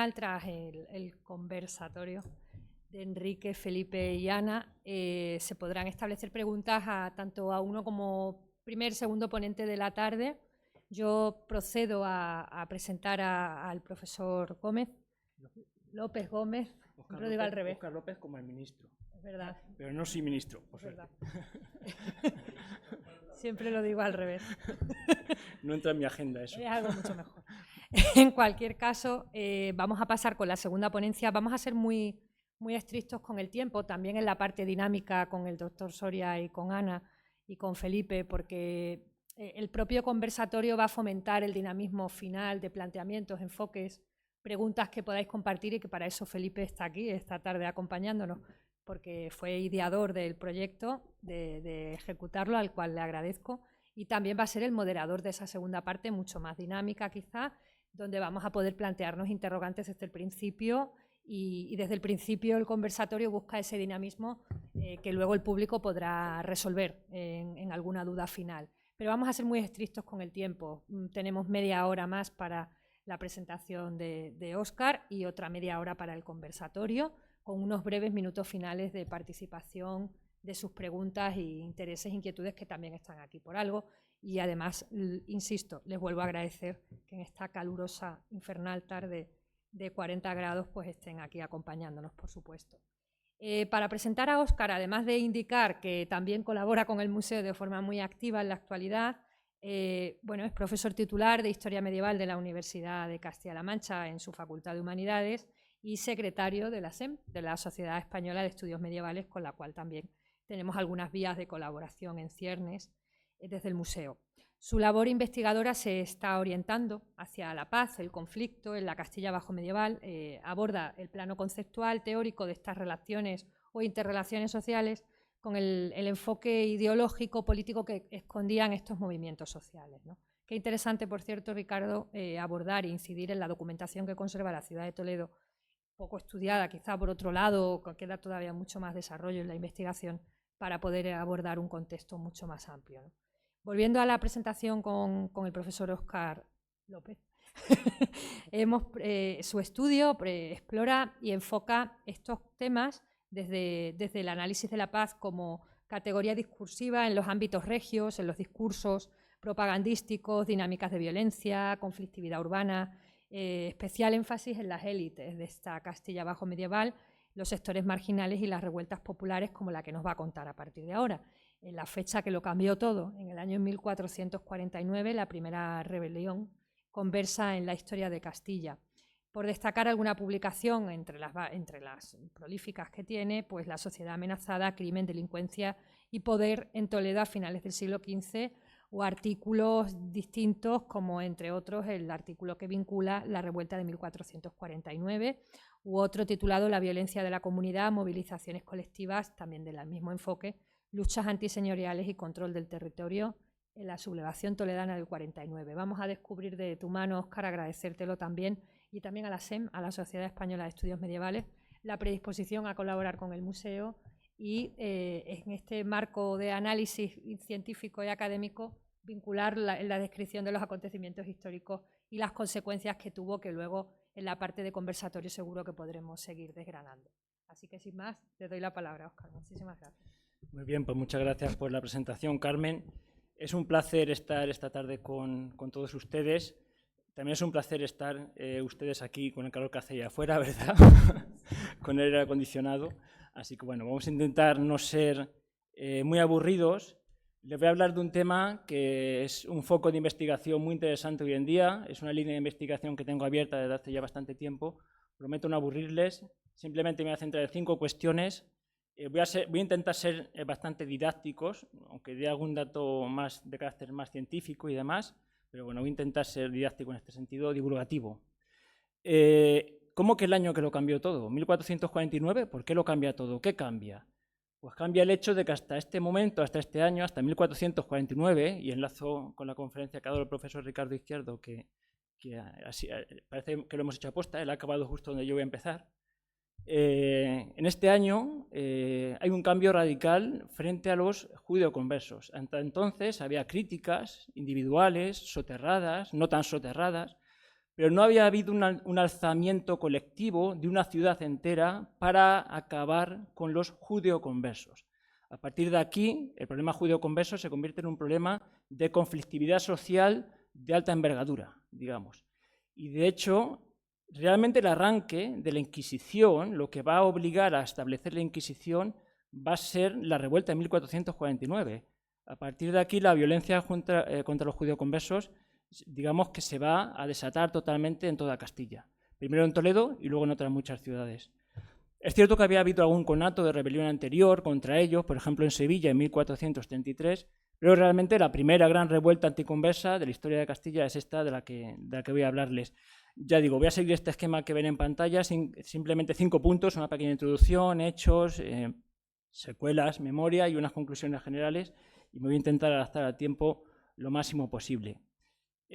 final, tras el conversatorio de Enrique, Felipe y Ana, se podrán establecer preguntas tanto a uno como primer, segundo ponente de la tarde. Yo procedo a presentar al profesor López Gómez. Siempre lo digo al revés. Óscar López como el ministro. Es verdad. Pero no soy ministro, por Es suerte. verdad. Siempre lo digo al revés. No entra en mi agenda eso. Es algo mucho mejor. En cualquier caso, vamos a pasar con la segunda ponencia. Vamos a ser muy estrictos con el tiempo, también en la parte dinámica con el doctor Soria y con Ana y con Felipe, porque el propio conversatorio va a fomentar el dinamismo final de planteamientos, enfoques, preguntas que podáis compartir, y que para eso Felipe está aquí esta tarde acompañándonos, porque fue ideador del proyecto, de ejecutarlo, al cual le agradezco, y también va a ser el moderador de esa segunda parte, mucho más dinámica quizá, donde vamos a poder plantearnos interrogantes desde el principio, y desde el principio el conversatorio busca ese dinamismo que luego el público podrá resolver en alguna duda final. Pero vamos a ser muy estrictos con el tiempo. Tenemos media hora más para la presentación de Óscar y otra media hora para el conversatorio, con unos breves minutos finales de participación de sus preguntas e intereses, inquietudes, que también están aquí por algo. Y además, insisto, les vuelvo a agradecer que en esta calurosa, infernal tarde de 40 grados pues estén aquí acompañándonos, por supuesto. Para presentar a Óscar, además de indicar que también colabora con el museo de forma muy activa en la actualidad, bueno, es profesor titular de Historia Medieval de la Universidad de Castilla-La Mancha en su Facultad de Humanidades y secretario de la SEM, de la Sociedad Española de Estudios Medievales, con la cual también tenemos algunas vías de colaboración en ciernes desde el museo. Su labor investigadora se está orientando hacia la paz, el conflicto en la Castilla bajo medieval, aborda el plano conceptual, teórico de estas relaciones o interrelaciones sociales con el enfoque ideológico, político que escondían estos movimientos sociales, ¿no? Qué interesante, por cierto, Ricardo, abordar e incidir en la documentación que conserva la ciudad de Toledo, poco estudiada, quizá por otro lado, queda todavía mucho más desarrollo en la investigación para poder abordar un contexto mucho más amplio, ¿no? Volviendo a la presentación con el profesor Óscar López, su estudio explora y enfoca estos temas desde el análisis de la paz como categoría discursiva en los ámbitos regios, en los discursos propagandísticos, dinámicas de violencia, conflictividad urbana, especial énfasis en las élites de esta Castilla bajo medieval, los sectores marginales y las revueltas populares, como la que nos va a contar a partir de ahora. En la fecha que lo cambió todo, en el año 1449, la primera rebelión conversa en la historia de Castilla. Por destacar alguna publicación entre las prolíficas que tiene, pues La sociedad amenazada, crimen, delincuencia y poder en Toledo a finales del siglo XV, o artículos distintos, como entre otros el artículo que vincula la revuelta de 1449, u otro titulado La violencia de la comunidad, movilizaciones colectivas, también del mismo enfoque, luchas antiseñoriales y control del territorio en la sublevación toledana del 49. Vamos a descubrir de tu mano, Óscar, agradecértelo también, y también a la SEM, a la Sociedad Española de Estudios Medievales, la predisposición a colaborar con el museo y en este marco de análisis científico y académico vincular la descripción de los acontecimientos históricos y las consecuencias que tuvo, que luego en la parte de conversatorio seguro que podremos seguir desgranando. Así que sin más, te doy la palabra, Óscar. Muchísimas gracias. Muy bien, pues muchas gracias por la presentación, Carmen. Es un placer estar esta tarde con todos ustedes. También es un placer estar ustedes aquí con el calor que hace allá afuera, ¿verdad? Con el aire acondicionado. Así que bueno, vamos a intentar no ser muy aburridos. Les voy a hablar de un tema que es un foco de investigación muy interesante hoy en día. Es una línea de investigación que tengo abierta desde hace ya bastante tiempo. Prometo no aburrirles. Simplemente me voy a centrar en 5 cuestiones. Voy a intentar ser bastante didácticos, aunque dé algún dato más de carácter más científico y demás, pero bueno, voy a intentar ser didáctico en este sentido, divulgativo. ¿Cómo que el año que lo cambió todo? ¿1449? ¿Por qué lo cambia todo? ¿Qué cambia? Pues cambia el hecho de que hasta este momento, hasta este año, hasta 1449, y enlazo con la conferencia que ha dado el profesor Ricardo Izquierdo, que así, parece que lo hemos hecho aposta, él ha acabado justo donde yo voy a empezar. En este año hay un cambio radical frente a los judeoconversos. Hasta entonces había críticas individuales, soterradas, no tan soterradas, pero no había habido un alzamiento colectivo de una ciudad entera para acabar con los judeoconversos. A partir de aquí, el problema judeoconverso se convierte en un problema de conflictividad social de alta envergadura, digamos. Y de hecho, realmente el arranque de la Inquisición, lo que va a obligar a establecer la Inquisición, va a ser la revuelta de 1449. A partir de aquí, la violencia contra los judeoconversos, digamos que se va a desatar totalmente en toda Castilla. Primero en Toledo y luego en otras muchas ciudades. Es cierto que había habido algún conato de rebelión anterior contra ellos, por ejemplo en Sevilla en 1433, pero realmente la primera gran revuelta anticonversa de la historia de Castilla es esta de la que voy a hablarles. Ya digo, voy a seguir este esquema que ven en pantalla, simplemente 5 puntos, una pequeña introducción, hechos, secuelas, memoria y unas conclusiones generales, y me voy a intentar adaptar al tiempo lo máximo posible.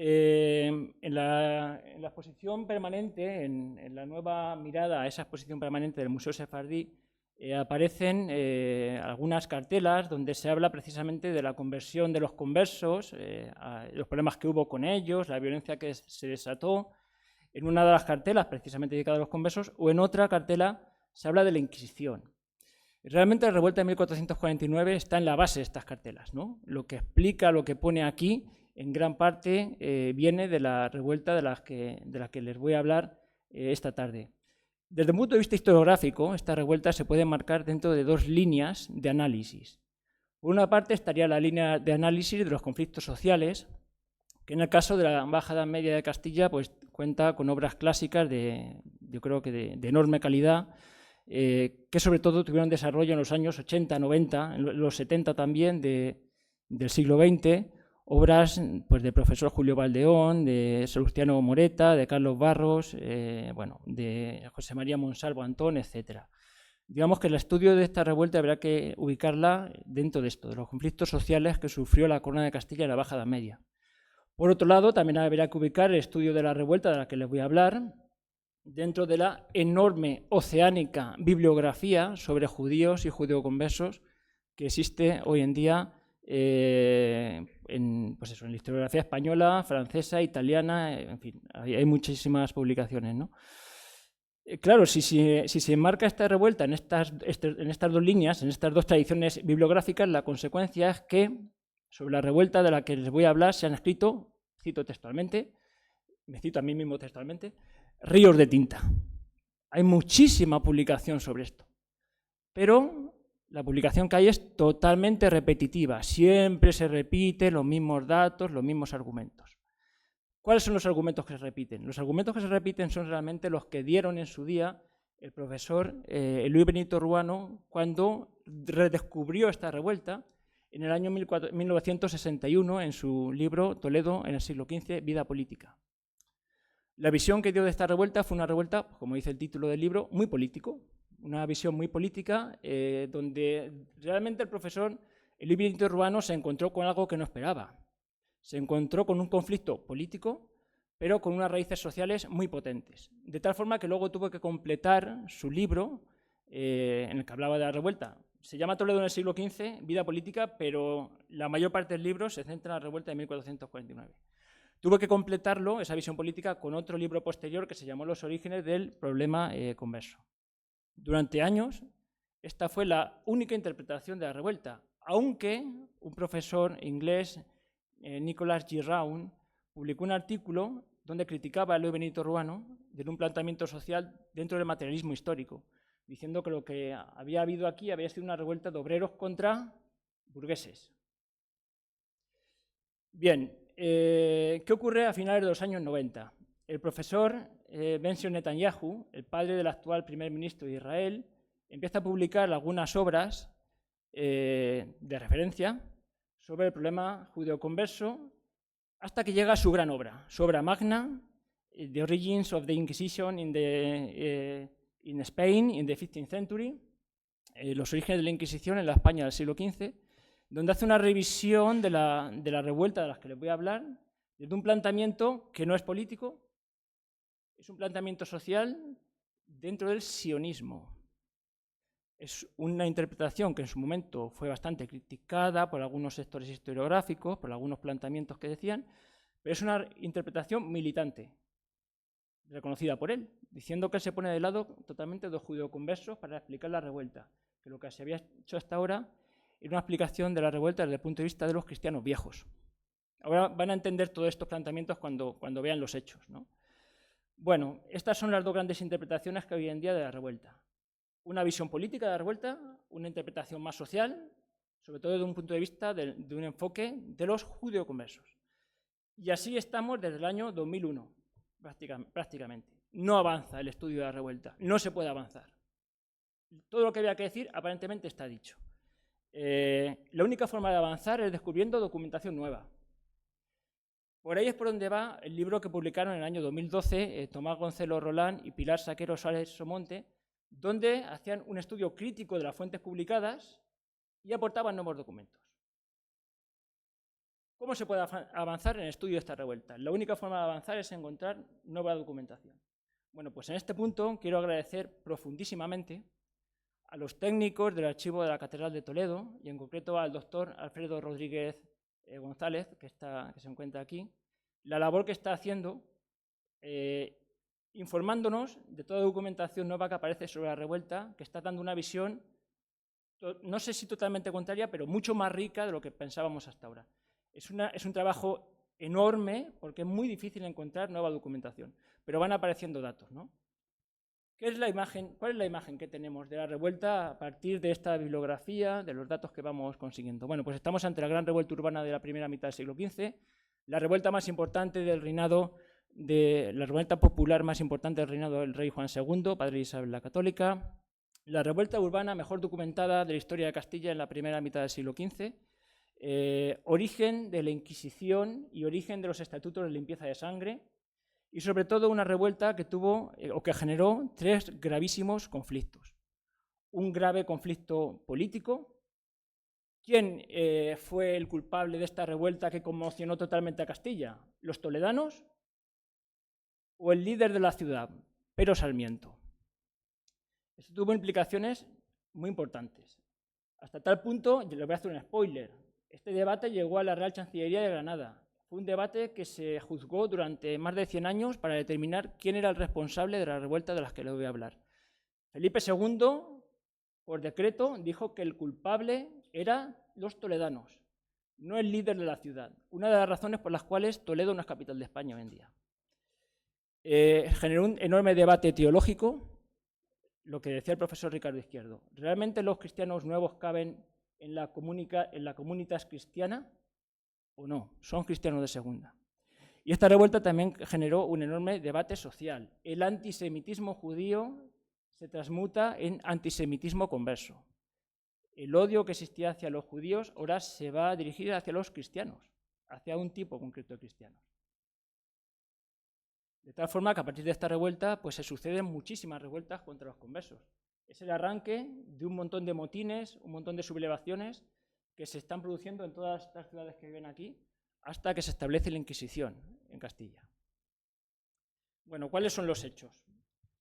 En la exposición permanente, en la nueva mirada a esa exposición permanente del Museo Sefardí, aparecen algunas cartelas donde se habla precisamente de la conversión de los conversos, los problemas que hubo con ellos, la violencia que se desató. En una de las cartelas, precisamente dedicada a los conversos, o en otra cartela se habla de la Inquisición. Realmente la revuelta de 1449 está en la base de estas cartelas, ¿no? Lo que explica, lo que pone aquí, en gran parte viene de la revuelta de la que les voy a hablar esta tarde. Desde el punto de vista historiográfico, esta revuelta se puede marcar dentro de 2 líneas de análisis. Por una parte estaría la línea de análisis de los conflictos sociales, que en el caso de la Baja Edad Media de Castilla pues, cuenta con obras clásicas yo creo que de enorme calidad, que sobre todo tuvieron desarrollo en los años 80, 90, en los 70 también del siglo XX, obras pues, del profesor Julio Valdeón, de Salustiano Moreta, de Carlos Barros, de José María Monsalvo Antón, etc. Digamos que el estudio de esta revuelta habrá que ubicarla dentro de esto, de los conflictos sociales que sufrió la Corona de Castilla en la Baja Edad Media. Por otro lado, también habrá que ubicar el estudio de la revuelta de la que les voy a hablar dentro de la enorme oceánica bibliografía sobre judíos y judeoconversos que existe hoy en día en la historiografía española, francesa, italiana, en fin, hay muchísimas publicaciones, ¿no? Claro, si se enmarca esta revuelta en estas 2 líneas, en estas 2 tradiciones bibliográficas, la consecuencia es que sobre la revuelta de la que les voy a hablar se han escrito, cito textualmente, me cito a mí mismo textualmente, ríos de tinta. Hay muchísima publicación sobre esto, pero la publicación que hay es totalmente repetitiva, siempre se repiten los mismos datos, los mismos argumentos. ¿Cuáles son los argumentos que se repiten? Los argumentos que se repiten son realmente los que dieron en su día el profesor Luis Benito Ruano cuando redescubrió esta revuelta en el año 1961 en su libro Toledo en el siglo XV, Vida Política. La visión que dio de esta revuelta fue una revuelta, como dice el título del libro, muy político, una visión muy política donde realmente el profesor Luis Benito Ruano se encontró con algo que no esperaba. Se encontró con un conflicto político, pero con unas raíces sociales muy potentes. De tal forma que luego tuvo que completar su libro en el que hablaba de la revuelta. Se llama Toledo en el siglo XV, Vida Política, pero la mayor parte del libro se centra en la revuelta de 1449. Tuvo que completarlo, esa visión política, con otro libro posterior que se llamó Los orígenes del problema converso. Durante años, esta fue la única interpretación de la revuelta, aunque un profesor inglés, Nicholas G. Round, publicó un artículo donde criticaba a Luis Benito Ruano de un planteamiento social dentro del materialismo histórico, diciendo que lo que había habido aquí había sido una revuelta de obreros contra burgueses. Bien, ¿qué ocurre a finales de los años 90? El profesor Benjamin Netanyahu, el padre del actual primer ministro de Israel, empieza a publicar algunas obras de referencia sobre el problema judeoconverso hasta que llega a su gran obra, su obra magna, The Origins of the Inquisition in Spain in the 15th century, los orígenes de la Inquisición en la España del siglo XV, donde hace una revisión de la revuelta de las que les voy a hablar, desde un planteamiento que no es político, es un planteamiento social dentro del sionismo. Es una interpretación que en su momento fue bastante criticada por algunos sectores historiográficos, por algunos planteamientos que decían, pero es una interpretación militante. reconocida por él, diciendo que él se pone de lado totalmente de los judeoconversos para explicar la revuelta, que lo que se había hecho hasta ahora era una explicación de la revuelta desde el punto de vista de los cristianos viejos. Ahora van a entender todos estos planteamientos cuando vean los hechos, ¿no? Bueno, estas son las dos grandes interpretaciones que hay hoy en día de la revuelta. Una visión política de la revuelta, una interpretación más social, sobre todo desde un punto de vista de un enfoque de los judeoconversos. Y así estamos desde el año 2001, prácticamente. No avanza el estudio de la revuelta, no se puede avanzar. Todo lo que había que decir aparentemente está dicho. La única forma de avanzar es descubriendo documentación nueva. Por ahí es por donde va el libro que publicaron en el año 2012 Tomás Gonzalo Rolán y Pilar Saquero Suárez Somonte, donde hacían un estudio crítico de las fuentes publicadas y aportaban nuevos documentos. ¿Cómo se puede avanzar en el estudio de esta revuelta? La única forma de avanzar es encontrar nueva documentación. Bueno, pues en este punto quiero agradecer profundísimamente a los técnicos del archivo de la Catedral de Toledo y en concreto al doctor Alfredo Rodríguez González, que se encuentra aquí, la labor que está haciendo informándonos de toda documentación nueva que aparece sobre la revuelta, que está dando una visión, no sé si totalmente contraria, pero mucho más rica de lo que pensábamos hasta ahora. Es un trabajo enorme porque es muy difícil encontrar nueva documentación, pero van apareciendo datos, ¿no? ¿Cuál es la imagen que tenemos de la revuelta a partir de esta bibliografía, de los datos que vamos consiguiendo? Bueno, pues estamos ante la gran revuelta urbana de la primera mitad del siglo XV, la revuelta más importante del reinado, la revuelta popular más importante del reinado del rey Juan II, padre de Isabel la Católica, la revuelta urbana mejor documentada de la historia de Castilla en la primera mitad del siglo XV, origen de la Inquisición y origen de los estatutos de limpieza de sangre, y sobre todo una revuelta que tuvo o que generó tres gravísimos conflictos. Un grave conflicto político. ¿Quién fue el culpable de esta revuelta que conmocionó totalmente a Castilla? ¿Los toledanos o el líder de la ciudad, Pero Sarmiento? Esto tuvo implicaciones muy importantes. Hasta tal punto, yo les voy a hacer un spoiler, este debate llegó a la Real Chancillería de Granada. Fue un debate que se juzgó durante más de 100 años para determinar quién era el responsable de la revuelta de las que les voy a hablar. Felipe II, por decreto, dijo que el culpable eran los toledanos, no el líder de la ciudad. Una de las razones por las cuales Toledo no es capital de España hoy en día. Generó un enorme debate teológico, lo que decía el profesor Ricardo Izquierdo. ¿Realmente los cristianos nuevos caben en la comunitas cristiana? ¿O no? Son cristianos de segunda. Y esta revuelta también generó un enorme debate social. El antisemitismo judío se transmuta en antisemitismo converso. El odio que existía hacia los judíos ahora se va a dirigir hacia los cristianos, hacia un tipo concreto de cristianos. De tal forma que a partir de esta revuelta pues se suceden muchísimas revueltas contra los conversos. Es el arranque de un montón de motines, un montón de sublevaciones que se están produciendo en todas estas ciudades que ven aquí, hasta que se establece la Inquisición en Castilla. Bueno, ¿cuáles son los hechos?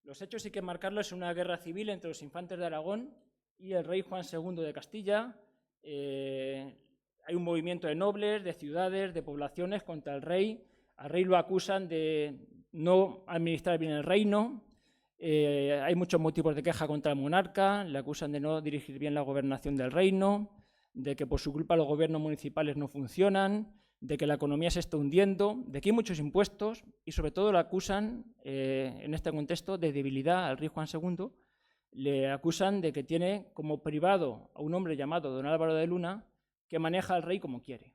Los hechos hay que marcarlos en una guerra civil entre los infantes de Aragón y el rey Juan II de Castilla. Hay un movimiento de nobles, de ciudades, de poblaciones contra el rey. Al rey lo acusan de no administrar bien el reino. Hay muchos motivos de queja contra el monarca. Le acusan de no dirigir bien la gobernación del reino, de que por su culpa los gobiernos municipales no funcionan, de que la economía se está hundiendo, de que hay muchos impuestos y sobre todo le acusan, en este contexto, de debilidad al rey Juan II. Le acusan de que tiene como privado a un hombre llamado don Álvaro de Luna que maneja al rey como quiere.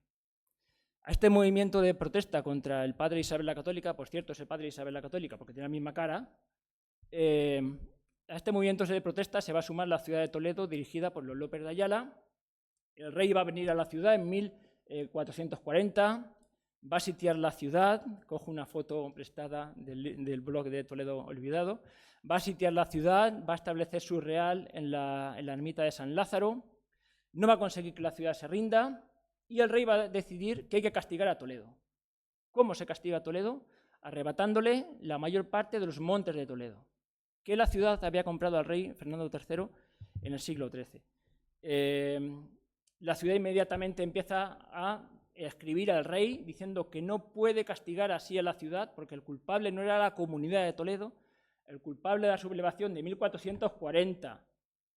A este movimiento de protesta contra el padre Isabel la Católica, por cierto, es el padre Isabel la Católica porque tiene la misma cara, a este movimiento de protesta se va a sumar la ciudad de Toledo dirigida por los López de Ayala. El rey va a venir a la ciudad en 1440, va a sitiar la ciudad, cojo una foto prestada del blog de Toledo Olvidado, va a sitiar la ciudad, va a establecer su real en la ermita de San Lázaro, no va a conseguir que la ciudad se rinda y el rey va a decidir que hay que castigar a Toledo. ¿Cómo se castiga a Toledo? Arrebatándole la mayor parte de los montes de Toledo, que la ciudad había comprado al rey Fernando III en el siglo XIII. La ciudad inmediatamente empieza a escribir al rey diciendo que no puede castigar así a la ciudad porque el culpable no era la comunidad de Toledo, el culpable de la sublevación de 1440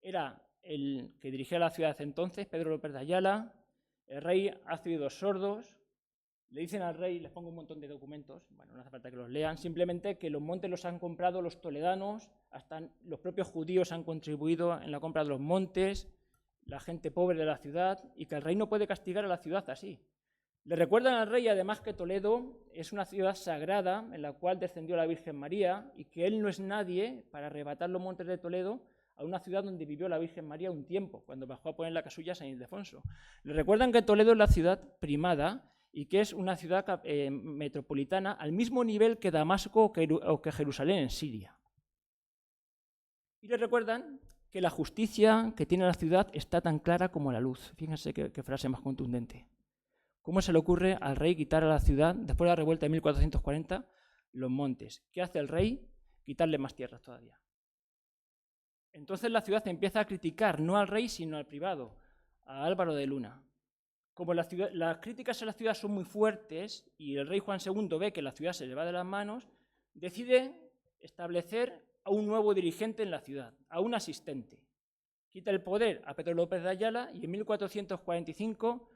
era el que dirigía la ciudad entonces, Pedro López de Ayala. El rey hace oídos sordos, le dicen al rey, les pongo un montón de documentos, bueno, no hace falta que los lean, simplemente que los montes los han comprado los toledanos, hasta los propios judíos han contribuido en la compra de los montes, la gente pobre de la ciudad, y que el rey no puede castigar a la ciudad así. Le recuerdan al rey además que Toledo es una ciudad sagrada en la cual descendió la Virgen María y que él no es nadie para arrebatar los montes de Toledo a una ciudad donde vivió la Virgen María un tiempo, cuando bajó a poner la casulla a San Ildefonso. Le recuerdan que Toledo es la ciudad primada y que es una ciudad metropolitana al mismo nivel que Damasco o que Jerusalén en Siria. Y le recuerdan que la justicia que tiene la ciudad está tan clara como la luz. Fíjense qué frase más contundente. ¿Cómo se le ocurre al rey quitar a la ciudad, después de la revuelta de 1440, los montes? ¿Qué hace el rey? Quitarle más tierras todavía. Entonces la ciudad empieza a criticar no al rey, sino al privado, a Álvaro de Luna. Como las críticas a la ciudad son muy fuertes y el rey Juan II ve que la ciudad se le va de las manos, decide establecer a un nuevo dirigente en la ciudad, a un asistente. Quita el poder a Pedro López de Ayala y en 1445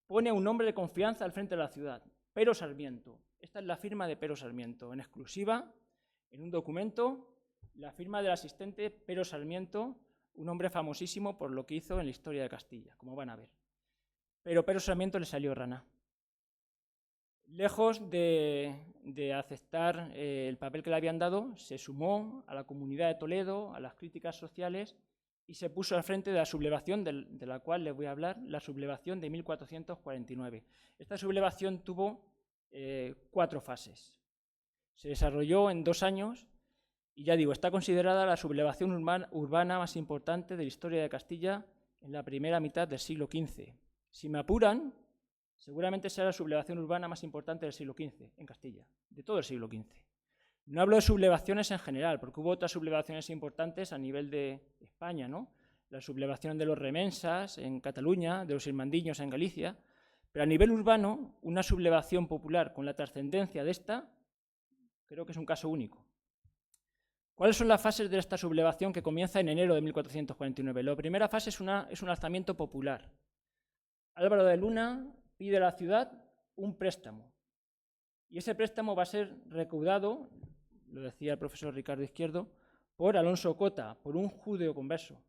pone a un hombre de confianza al frente de la ciudad, Pero Sarmiento. Esta es la firma de Pero Sarmiento, en exclusiva, en un documento, la firma del asistente Pero Sarmiento, un hombre famosísimo por lo que hizo en la historia de Castilla, como van a ver. Pero Sarmiento le salió rana. Lejos de aceptar el papel que le habían dado, se sumó a la comunidad de Toledo, a las críticas sociales, y se puso al frente de la sublevación de la cual les voy a hablar, la sublevación de 1449. Esta sublevación tuvo 4 fases. Se desarrolló en 2 años y ya digo, está considerada la sublevación urbana más importante de la historia de Castilla en la primera mitad del siglo XV. Si me apuran, seguramente será la sublevación urbana más importante del siglo XV en Castilla, de todo el siglo XV. No hablo de sublevaciones en general, porque hubo otras sublevaciones importantes a nivel de España, ¿no? La sublevación de los remensas en Cataluña, de los irmandiños en Galicia, pero a nivel urbano, una sublevación popular con la trascendencia de esta, creo que es un caso único. ¿Cuáles son las fases de esta sublevación que comienza en enero de 1449? La primera fase es un alzamiento popular. Álvaro de Luna pide a la ciudad un préstamo, y ese préstamo va a ser recaudado, lo decía el profesor Ricardo Izquierdo, por Alonso Cota, por un judeo converso,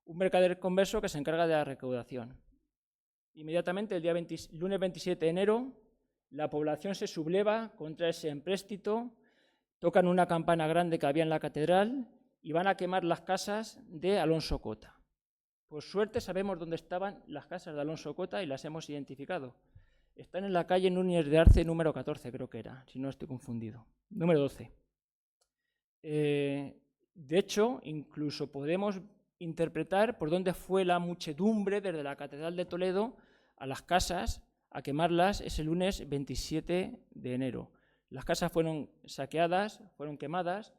un mercader converso que se encarga de la recaudación. Inmediatamente, el lunes 27 de enero, la población se subleva contra ese empréstito, tocan una campana grande que había en la catedral y van a quemar las casas de Alonso Cota. Por suerte sabemos dónde estaban las casas de Alonso Cota y las hemos identificado. Están en la calle Núñez de Arce número 14, creo que era, si no estoy confundido. Número 12. De hecho, incluso podemos interpretar por dónde fue la muchedumbre desde la Catedral de Toledo a las casas a quemarlas ese lunes 27 de enero. Las casas fueron saqueadas, fueron quemadas.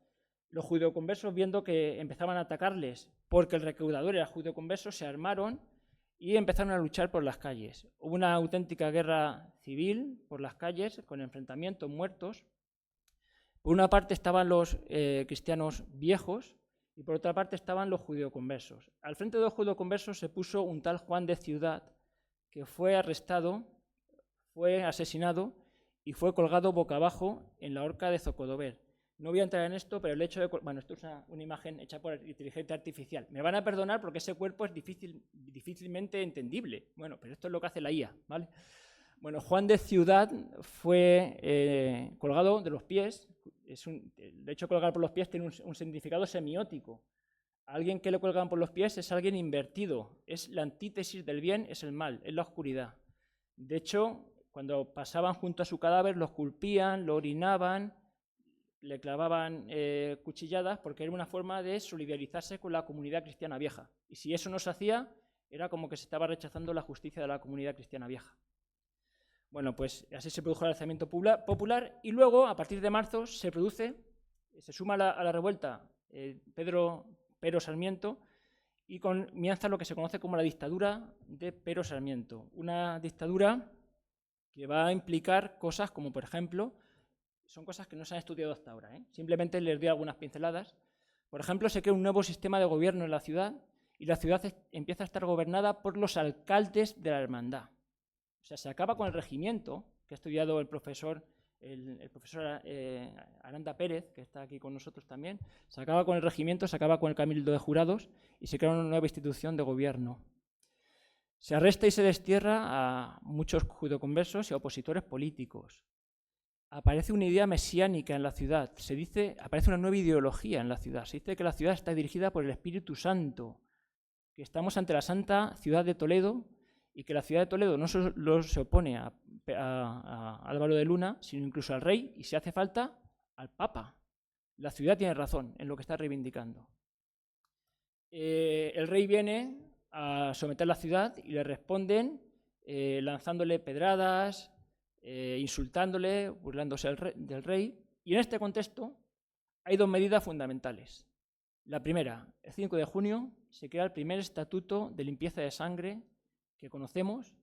Los judeoconversos, viendo que empezaban a atacarles porque el recaudador era judeoconverso, se armaron y empezaron a luchar por las calles. Hubo una auténtica guerra civil por las calles, con enfrentamientos, muertos. Por una parte estaban los cristianos viejos y por otra parte estaban los judeoconversos. Al frente de los judeoconversos se puso un tal Juan de Ciudad, que fue arrestado, fue asesinado y fue colgado boca abajo en la horca de Zocodover. No voy a entrar en esto, pero el hecho de... Bueno, esto es una imagen hecha por inteligencia artificial. Me van a perdonar porque ese cuerpo es difícilmente entendible. Bueno, pero esto es lo que hace la IA, ¿vale? Bueno, Juan de Ciudad fue colgado de los pies. De hecho, colgar por los pies tiene un significado semiótico. Alguien que le cuelgan por los pies es alguien invertido. Es la antítesis del bien, es el mal, es la oscuridad. De hecho, cuando pasaban junto a su cadáver, lo esculpían, lo orinaban, le clavaban cuchilladas, porque era una forma de solidarizarse con la comunidad cristiana vieja. Y si eso no se hacía, era como que se estaba rechazando la justicia de la comunidad cristiana vieja. Bueno, pues así se produjo el alzamiento popular y luego, a partir de marzo, se suma a la revuelta Pero Sarmiento y comienza lo que se conoce como la dictadura de Pero Sarmiento. Una dictadura que va a implicar cosas como, por ejemplo, son cosas que no se han estudiado hasta ahora, ¿eh? Simplemente les doy algunas pinceladas. Por ejemplo, se crea un nuevo sistema de gobierno en la ciudad y la ciudad empieza a estar gobernada por los alcaldes de la hermandad. O sea, se acaba con el regimiento, que ha estudiado el profesor Aranda Pérez, que está aquí con nosotros también. Se acaba con el regimiento, se acaba con el cabildo de jurados y se crea una nueva institución de gobierno. Se arresta y se destierra a muchos judeoconversos y opositores políticos. Aparece una idea mesiánica en la ciudad, aparece una nueva ideología en la ciudad. Se dice que la ciudad está dirigida por el Espíritu Santo, que estamos ante la santa ciudad de Toledo y que la ciudad de Toledo no solo se opone a Álvaro de Luna, sino incluso al rey y, si hace falta, al Papa. La ciudad tiene razón en lo que está reivindicando. El rey viene a someter la ciudad y le responden lanzándole pedradas, insultándole, burlándose del rey. Y en este contexto hay dos medidas fundamentales. La primera, el 5 de junio se crea el primer estatuto de limpieza de sangre que conocemos,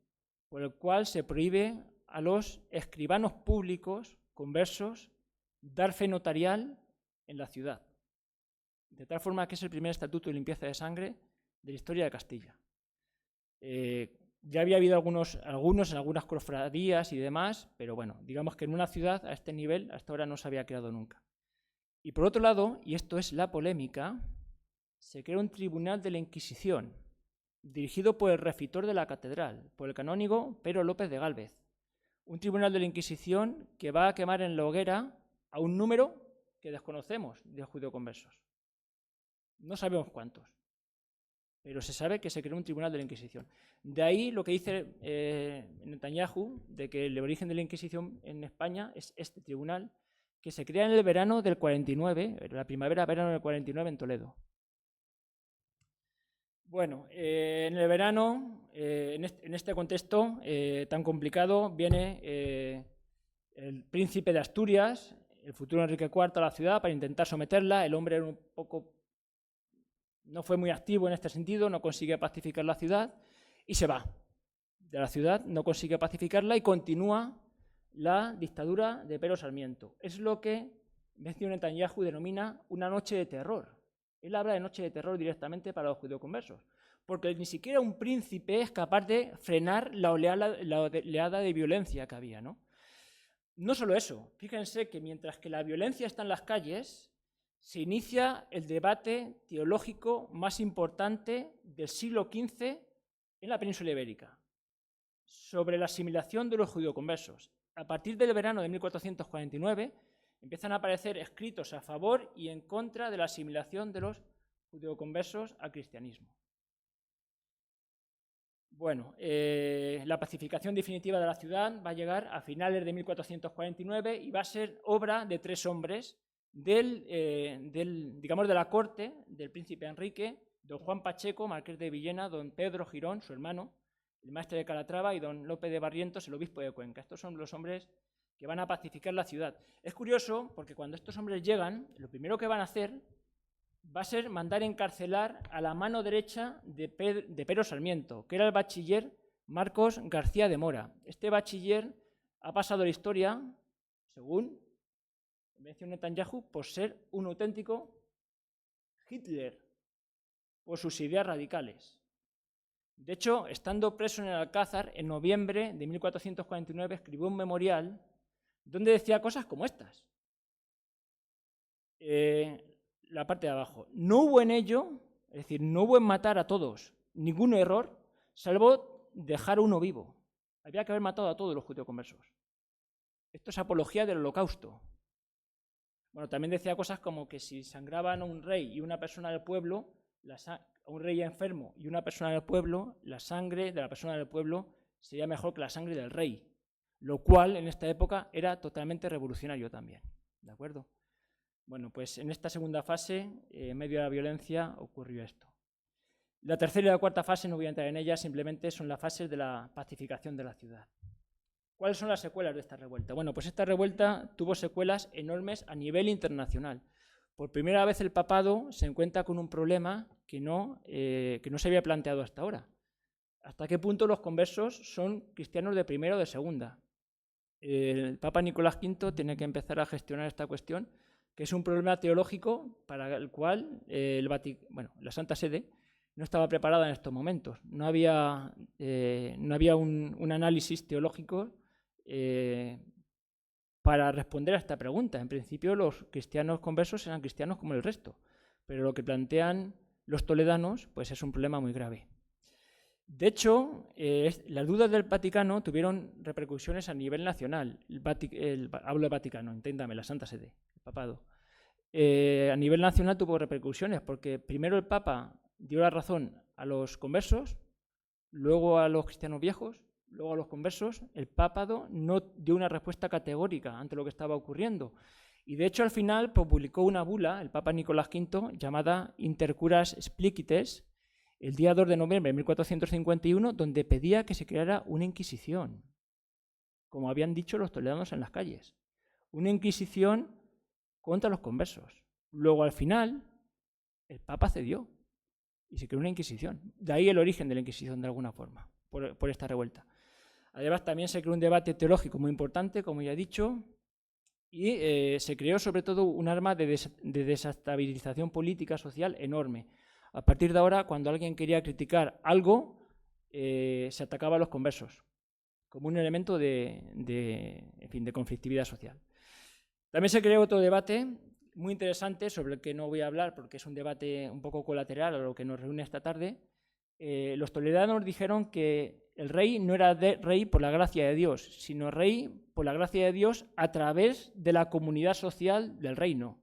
por el cual se prohíbe a los escribanos públicos conversos dar fe notarial en la ciudad. De tal forma que es el primer estatuto de limpieza de sangre de la historia de Castilla. Ya había habido algunos en algunas cofradías y demás, pero bueno, digamos que en una ciudad a este nivel hasta ahora no se había creado nunca. Y por otro lado, y esto es la polémica, se crea un tribunal de la Inquisición, dirigido por el refitor de la catedral, por el canónigo Pero López de Gálvez. Un tribunal de la Inquisición que va a quemar en la hoguera a un número que desconocemos de judeoconversos. No sabemos cuántos, pero se sabe que se creó un tribunal de la Inquisición. De ahí lo que dice Netanyahu, de que el origen de la Inquisición en España es este tribunal, que se crea en el verano del 49, la primavera-verano del 49 en Toledo. Bueno, en el verano, en este contexto tan complicado, viene el príncipe de Asturias, el futuro Enrique IV, a la ciudad para intentar someterla. El hombre era no fue muy activo en este sentido, no consigue pacificar la ciudad y se va de la ciudad, no consigue pacificarla y continúa la dictadura de Pero Sarmiento. Es lo que Netanyahu denomina una noche de terror. Él habla de noche de terror directamente para los judeoconversos, porque ni siquiera un príncipe es capaz de frenar la oleada de violencia que había, ¿no? No solo eso, fíjense que mientras que la violencia está en las calles, se inicia el debate teológico más importante del siglo XV en la península ibérica, sobre la asimilación de los judeoconversos. A partir del verano de 1449 empiezan a aparecer escritos a favor y en contra de la asimilación de los judeoconversos al cristianismo. Bueno, la pacificación definitiva de la ciudad va a llegar a finales de 1449 y va a ser obra de tres hombres digamos, de la corte del príncipe Enrique: don Juan Pacheco, marqués de Villena; don Pedro Girón, su hermano, el maestre de Calatrava; y don Lope de Barrientos, el obispo de Cuenca. Estos son los hombres que van a pacificar la ciudad. Es curioso porque cuando estos hombres llegan, lo primero que van a hacer va a ser mandar encarcelar a la mano derecha de Pero Sarmiento, que era el bachiller Marcos García de Mora. Este bachiller ha pasado la historia, según menciona Netanyahu, por ser un auténtico Hitler, por sus ideas radicales. De hecho, estando preso en el Alcázar, en noviembre de 1449 escribió un memorial donde decía cosas como estas. La parte de abajo: no hubo en ello, es decir, no hubo en matar a todos ningún error, salvo dejar uno vivo. Había que haber matado a todos los judeoconversos. Esto es apología del Holocausto. Bueno, también decía cosas como que si sangraban a un rey y una persona del pueblo, a un rey enfermo y una persona del pueblo, la sangre de la persona del pueblo sería mejor que la sangre del rey, lo cual en esta época era totalmente revolucionario también. ¿De acuerdo? Bueno, pues en esta segunda fase, en medio de la violencia, ocurrió esto. La tercera y la cuarta fase, no voy a entrar en ellas, simplemente son las fases de la pacificación de la ciudad. ¿Cuáles son las secuelas de esta revuelta? Bueno, pues esta revuelta tuvo secuelas enormes a nivel internacional. Por primera vez el papado se encuentra con un problema que no se había planteado hasta ahora. ¿Hasta qué punto los conversos son cristianos de primera o de segunda? el Papa Nicolás V tiene que empezar a gestionar esta cuestión, que es un problema teológico para el cual la Santa Sede no estaba preparada en estos momentos. No había un análisis teológico para responder a esta pregunta. En principio, los cristianos conversos eran cristianos como el resto, pero lo que plantean los toledanos pues es un problema muy grave. De hecho, las dudas del Vaticano tuvieron repercusiones a nivel nacional. Hablo del Vaticano, entiéndame, la Santa Sede, el papado. A nivel nacional tuvo repercusiones porque primero el Papa dio la razón a los conversos, luego a los cristianos viejos, luego a los conversos. El papado no dio una respuesta categórica ante lo que estaba ocurriendo. Y de hecho al final publicó una bula, el Papa Nicolás V, llamada Intercuras Explicites, el día 2 de noviembre de 1451, donde pedía que se creara una inquisición, como habían dicho los toledanos en las calles. Una inquisición contra los conversos. Luego, al final, el Papa cedió y se creó una inquisición. De ahí el origen de la inquisición, de alguna forma, por esta revuelta. Además, también se creó un debate teológico muy importante, como ya he dicho, y se creó sobre todo un arma de desestabilización política social enorme. A partir de ahora, cuando alguien quería criticar algo, se atacaba a los conversos, como un elemento de conflictividad social. También se creó otro debate muy interesante, sobre el que no voy a hablar porque es un debate un poco colateral a lo que nos reúne esta tarde. Los toledanos dijeron que el rey no era rey por la gracia de Dios, sino rey por la gracia de Dios a través de la comunidad social del reino.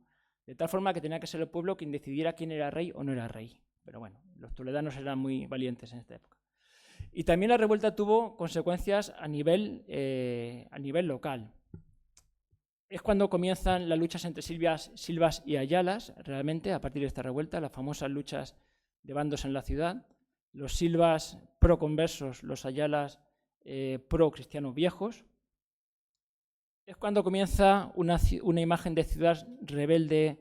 De tal forma que tenía que ser el pueblo quien decidiera quién era rey o no era rey. Pero bueno, los toledanos eran muy valientes en esta época. Y también la revuelta tuvo consecuencias a nivel local. Es cuando comienzan las luchas entre Silvas y Ayalas, realmente, a partir de esta revuelta, las famosas luchas de bandos en la ciudad. Los Silvas pro-conversos, los Ayalas pro-cristianos viejos. Es cuando comienza una imagen de ciudad rebelde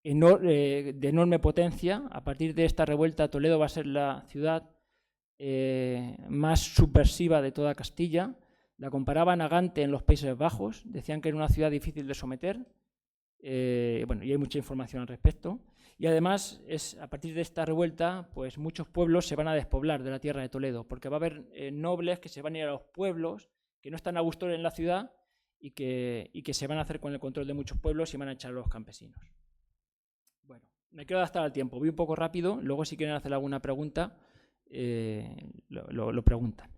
de enorme potencia. A partir de esta revuelta, Toledo va a ser la ciudad más subversiva de toda Castilla. La comparaban a Gante en los Países Bajos, decían que era una ciudad difícil de someter. Y hay mucha información al respecto. Y además, a partir de esta revuelta, pues muchos pueblos se van a despoblar de la tierra de Toledo, porque va a haber nobles que se van a ir a los pueblos, que no están a gusto en la ciudad y que se van a hacer con el control de muchos pueblos y van a echar a los campesinos. Bueno, me quiero adaptar al tiempo, voy un poco rápido, luego si quieren hacer alguna pregunta, lo preguntan.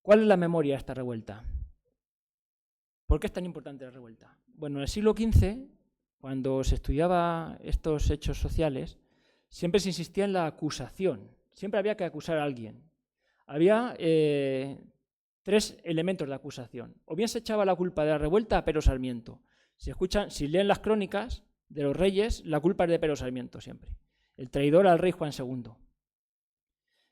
¿Cuál es la memoria de esta revuelta? ¿Por qué es tan importante la revuelta? Bueno, en el siglo XV, cuando se estudiaba estos hechos sociales, siempre se insistía en la acusación. Siempre había que acusar a alguien. Había 3 elementos de acusación. O bien se echaba la culpa de la revuelta a Pero Sarmiento. Si leen las crónicas de los reyes, la culpa es de Pero Sarmiento siempre. El traidor al rey Juan II.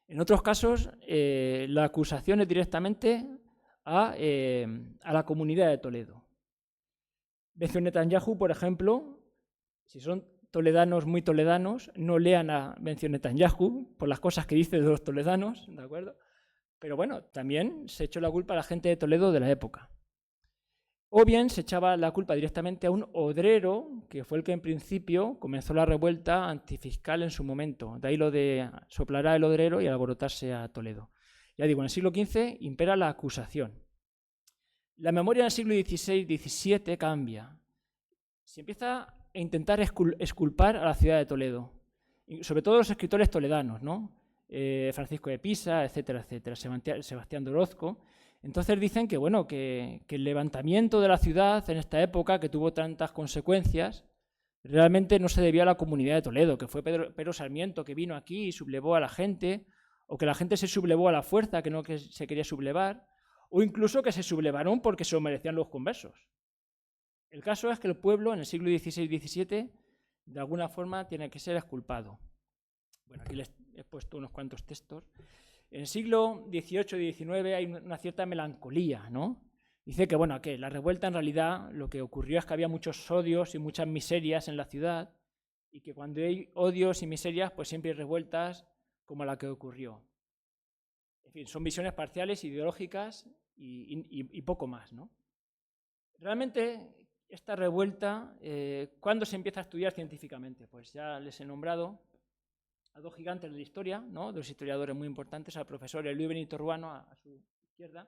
En otros casos, la acusación es directamente a la comunidad de Toledo. Bencio Netanyahu, por ejemplo, si son toledanos muy toledanos, no lean a Bencio Netanyahu por las cosas que dice de los toledanos, ¿de acuerdo? Pero bueno, también se echó la culpa a la gente de Toledo de la época. O bien se echaba la culpa directamente a un odrero, que fue el que en principio comenzó la revuelta antifiscal en su momento. De ahí lo de soplará el odrero y alborotarse a Toledo. Ya digo, en el siglo XV impera la acusación. La memoria en el siglo XVI-XVII cambia. Se empieza a intentar exculpar a la ciudad de Toledo, y sobre todo los escritores toledanos, ¿no? Francisco de Pisa, etcétera, etcétera, Sebastián de Orozco. Entonces dicen que, bueno, que el levantamiento de la ciudad en esta época, que tuvo tantas consecuencias, realmente no se debía a la comunidad de Toledo, que fue Pero Sarmiento que vino aquí y sublevó a la gente, o que la gente se sublevó a la fuerza, que no que se quería sublevar, o incluso que se sublevaron porque se lo merecían los conversos. El caso es que el pueblo en el siglo XVI-XVII de alguna forma tiene que ser exculpado. Bueno, aquí les he puesto unos cuantos textos. En el siglo XVIII y XIX hay una cierta melancolía, ¿no? Dice que, bueno, que la revuelta en realidad lo que ocurrió es que había muchos odios y muchas miserias en la ciudad y que cuando hay odios y miserias, pues siempre hay revueltas como la que ocurrió. En fin, son visiones parciales, ideológicas, y poco más, ¿no? Realmente, esta revuelta, ¿cuándo se empieza a estudiar científicamente? Pues ya les he nombrado a dos gigantes de la historia, ¿no? Dos historiadores muy importantes, al profesor Luis Benito Ruano, a su izquierda,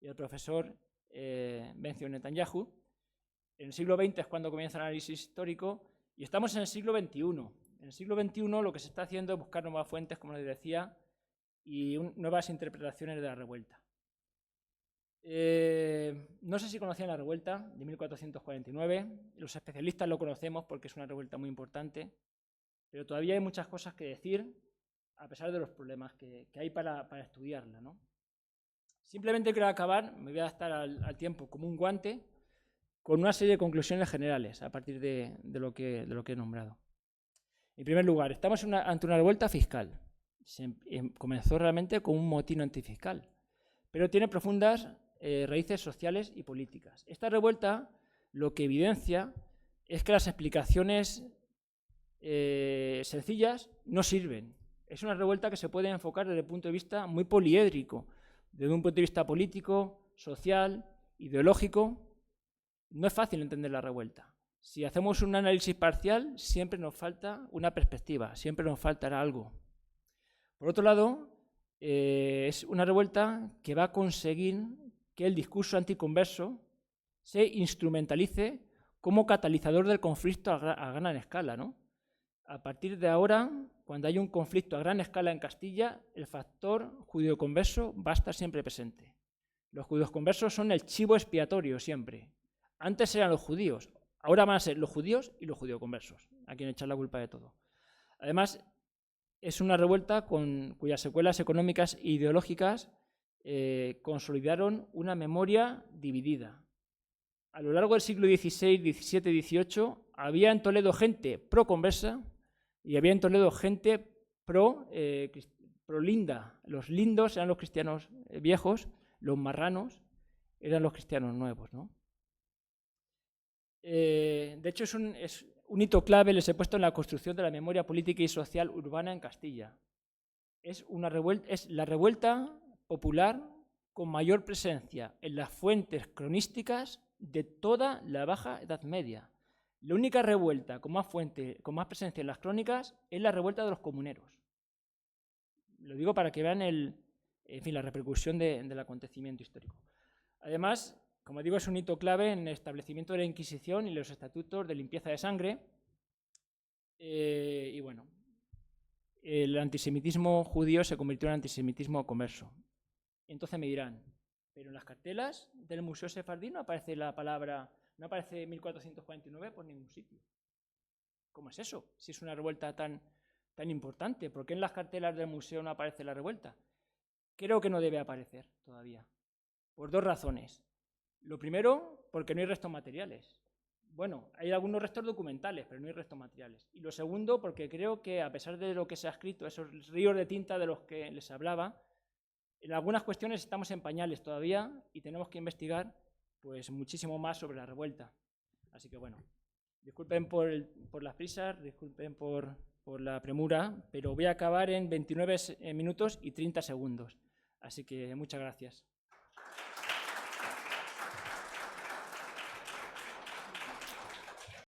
y al profesor Benjamin Netanyahu. En el siglo XX es cuando comienza el análisis histórico y estamos en el siglo XXI. En el siglo XXI lo que se está haciendo es buscar nuevas fuentes, como les decía, y nuevas interpretaciones de la revuelta. No sé si conocían la revuelta de 1449, los especialistas lo conocemos porque es una revuelta muy importante, pero todavía hay muchas cosas que decir, a pesar de los problemas que hay para estudiarla, ¿no? Simplemente quiero acabar, me voy a adaptar al tiempo como un guante, con una serie de conclusiones generales a partir de lo que he nombrado. En primer lugar, estamos ante una revuelta fiscal. Comenzó realmente con un motín antifiscal, pero tiene profundas raíces sociales y políticas. Esta revuelta lo que evidencia es que las explicaciones sencillas no sirven. Es una revuelta que se puede enfocar desde el punto de vista muy poliédrico, desde un punto de vista político, social, ideológico. No es fácil entender la revuelta. Si hacemos un análisis parcial, siempre nos falta una perspectiva, siempre nos faltará algo. Por otro lado, es una revuelta que va a conseguir que el discurso anticonverso se instrumentalice como catalizador del conflicto a gran escala, ¿no? A partir de ahora, cuando hay un conflicto a gran escala en Castilla, el factor judío-converso va a estar siempre presente. Los judíos conversos son el chivo expiatorio siempre. Antes eran los judíos, ahora van a ser los judíos y los judío-conversos, a quien echar la culpa de todo. Además, es una revuelta cuyas secuelas económicas e ideológicas consolidaron una memoria dividida. A lo largo del siglo XVI, XVII, XVIII, había en Toledo gente pro-conversa y había en Toledo gente pro-linda. Los lindos eran los cristianos viejos, los marranos eran los cristianos nuevos, ¿no? De hecho, es un hito clave, les he puesto, en la construcción de la memoria política y social urbana en Castilla. Es la revuelta popular con mayor presencia en las fuentes cronísticas de toda la Baja Edad Media. La única revuelta con más presencia en las crónicas es la revuelta de los comuneros. Lo digo para que vean la repercusión del acontecimiento histórico. Además, como digo, es un hito clave en el establecimiento de la Inquisición y los estatutos de limpieza de sangre. Y bueno, el antisemitismo judío se convirtió en antisemitismo converso. Entonces me dirán, pero en las cartelas del Museo Sefardí no aparece la palabra, no aparece 1449 por ningún sitio. ¿Cómo es eso? Si es una revuelta tan importante, ¿por qué en las cartelas del museo no aparece la revuelta? Creo que no debe aparecer todavía, por dos razones. Lo primero, porque no hay restos materiales. Bueno, hay algunos restos documentales, pero no hay restos materiales. Y lo segundo, porque creo que a pesar de lo que se ha escrito, esos ríos de tinta de los que les hablaba, en algunas cuestiones estamos en pañales todavía y tenemos que investigar pues muchísimo más sobre la revuelta. Así que bueno, disculpen por las prisas, disculpen por la premura, pero voy a acabar en 29 minutos y 30 segundos. Así que muchas gracias.